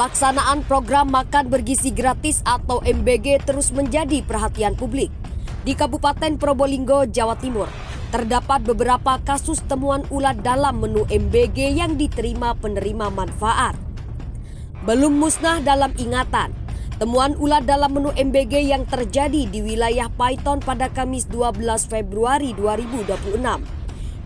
Pelaksanaan program makan bergizi gratis atau MBG terus menjadi perhatian publik. Di Kabupaten Probolinggo, Jawa Timur, terdapat beberapa kasus temuan ulat dalam menu MBG yang diterima penerima manfaat. Belum musnah dalam ingatan, temuan ulat dalam menu MBG yang terjadi di wilayah Paiton pada Kamis 12 Februari 2026.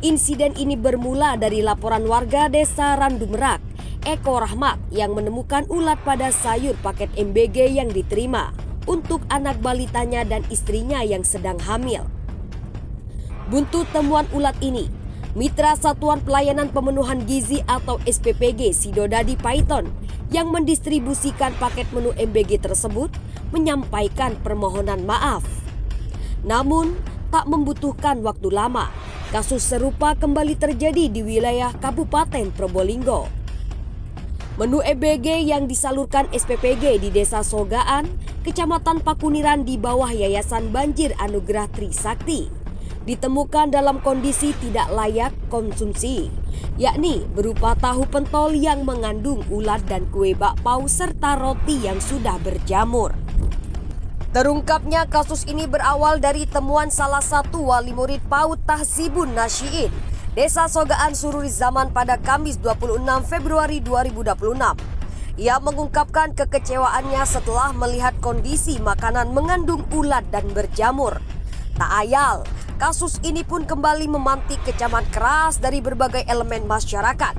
Insiden ini bermula dari laporan warga desa Randu Merak, Eko Rahmat, yang menemukan ulat pada sayur paket MBG yang diterima untuk anak balitanya dan istrinya yang sedang hamil. Buntut temuan ulat ini, Mitra Satuan Pelayanan Pemenuhan Gizi atau SPPG Sidodadi Paiton yang mendistribusikan paket menu MBG tersebut menyampaikan permohonan maaf. Namun, tak membutuhkan waktu lama, kasus serupa kembali terjadi di wilayah Kabupaten Probolinggo. Menu MBG yang disalurkan SPPG di Desa Sogaan, Kecamatan Pakuniran di bawah Yayasan Banjir Anugerah Trisakti, ditemukan dalam kondisi tidak layak konsumsi, yakni berupa tahu pentol yang mengandung ulat dan kue bakpao serta roti yang sudah berjamur. Terungkapnya kasus ini berawal dari temuan salah satu wali murid PAUD Tahzibun Nasyiin, Desa Sogaan Sururi Zaman pada Kamis 26 Februari 2026. Ia mengungkapkan kekecewaannya setelah melihat kondisi makanan mengandung ulat dan berjamur. Tak ayal, kasus ini pun kembali memantik kecaman keras dari berbagai elemen masyarakat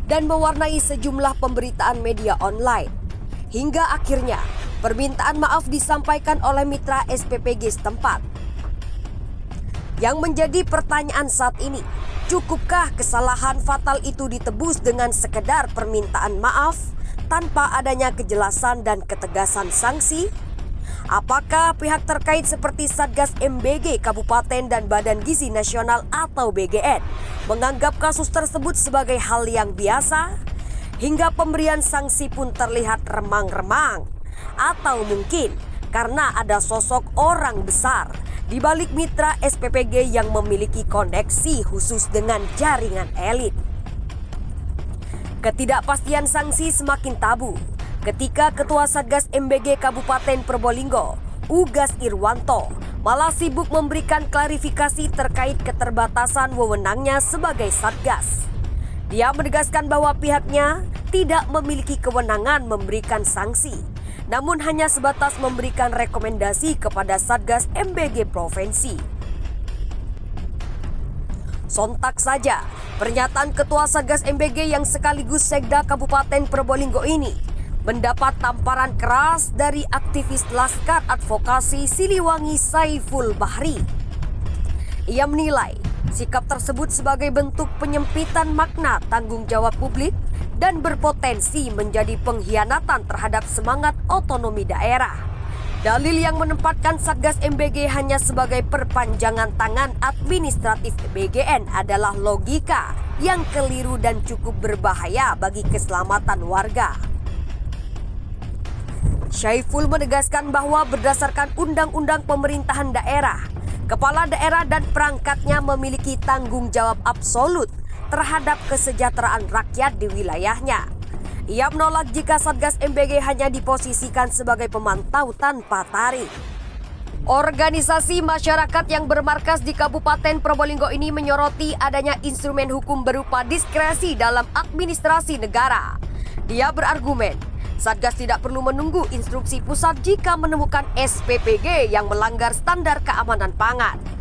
dan mewarnai sejumlah pemberitaan media online. Hingga akhirnya, permintaan maaf disampaikan oleh mitra SPPG setempat. Yang menjadi pertanyaan saat ini, cukupkah kesalahan fatal itu ditebus dengan sekedar permintaan maaf tanpa adanya kejelasan dan ketegasan sanksi? Apakah pihak terkait seperti Satgas MBG Kabupaten dan Badan Gizi Nasional atau BGN menganggap kasus tersebut sebagai hal yang biasa? Hingga pemberian sanksi pun terlihat remang-remang? Atau mungkin karena ada sosok orang besar di balik mitra SPPG yang memiliki koneksi khusus dengan jaringan elit? Ketidakpastian sanksi semakin tabu ketika Ketua Satgas MBG Kabupaten Probolinggo, Ugas Irwanto, malah sibuk memberikan klarifikasi terkait keterbatasan wewenangnya sebagai Satgas. Dia menegaskan bahwa pihaknya tidak memiliki kewenangan memberikan sanksi, namun hanya sebatas memberikan rekomendasi kepada Satgas MBG Provinsi. Sontak saja, pernyataan Ketua Satgas MBG yang sekaligus Sekda Kabupaten Probolinggo ini mendapat tamparan keras dari aktivis Laskar Advokasi Siliwangi Saiful Bahri. Ia menilai sikap tersebut sebagai bentuk penyempitan makna tanggung jawab publik dan berpotensi menjadi pengkhianatan terhadap semangat otonomi daerah. Dalil yang menempatkan Satgas MBG hanya sebagai perpanjangan tangan administratif BGN adalah logika yang keliru dan cukup berbahaya bagi keselamatan warga. Saiful menegaskan bahwa berdasarkan Undang-Undang Pemerintahan Daerah, kepala daerah dan perangkatnya memiliki tanggung jawab absolut terhadap kesejahteraan rakyat di wilayahnya. Ia menolak jika Satgas MBG hanya diposisikan sebagai pemantau tanpa tarik. Organisasi masyarakat yang bermarkas di Kabupaten Probolinggo ini menyoroti adanya instrumen hukum berupa diskresi dalam administrasi negara. Dia berargumen, Satgas tidak perlu menunggu instruksi pusat jika menemukan SPPG yang melanggar standar keamanan pangan.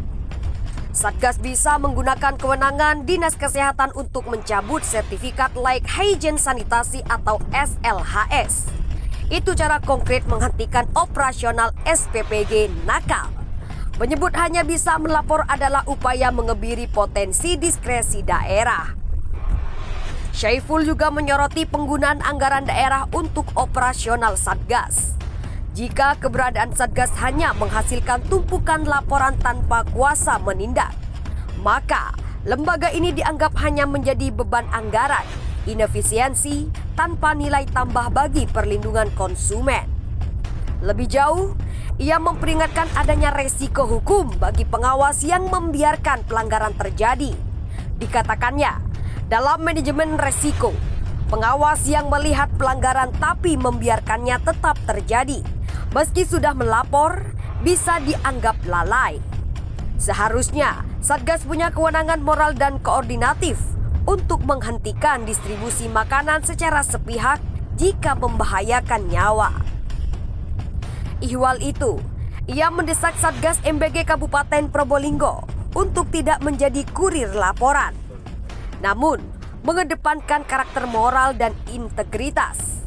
Satgas bisa menggunakan kewenangan Dinas Kesehatan untuk mencabut sertifikat layak hygiene sanitasi atau SLHS. Itu cara konkret menghentikan operasional SPPG nakal. Menyebut hanya bisa melapor adalah upaya mengebiri potensi diskresi daerah. Saiful juga menyoroti penggunaan anggaran daerah untuk operasional Satgas. Jika keberadaan Satgas hanya menghasilkan tumpukan laporan tanpa kuasa menindak, maka lembaga ini dianggap hanya menjadi beban anggaran, inefisiensi, tanpa nilai tambah bagi perlindungan konsumen. Lebih jauh, ia memperingatkan adanya resiko hukum bagi pengawas yang membiarkan pelanggaran terjadi. Dikatakannya, dalam manajemen resiko, Pengawas yang melihat pelanggaran tapi membiarkannya tetap terjadi, meski sudah melapor, bisa dianggap lalai. Seharusnya Satgas punya kewenangan moral dan koordinatif untuk menghentikan distribusi makanan secara sepihak jika membahayakan nyawa. Ihwal itu, ia mendesak Satgas MBG Kabupaten Probolinggo untuk tidak menjadi kurir laporan, namun mengedepankan karakter moral dan integritas.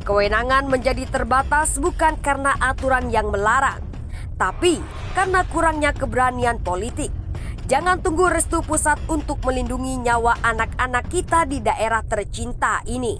Kewenangan menjadi terbatas bukan karena aturan yang melarang, tapi karena kurangnya keberanian politik. Jangan tunggu restu pusat untuk melindungi nyawa anak-anak kita di daerah tercinta ini.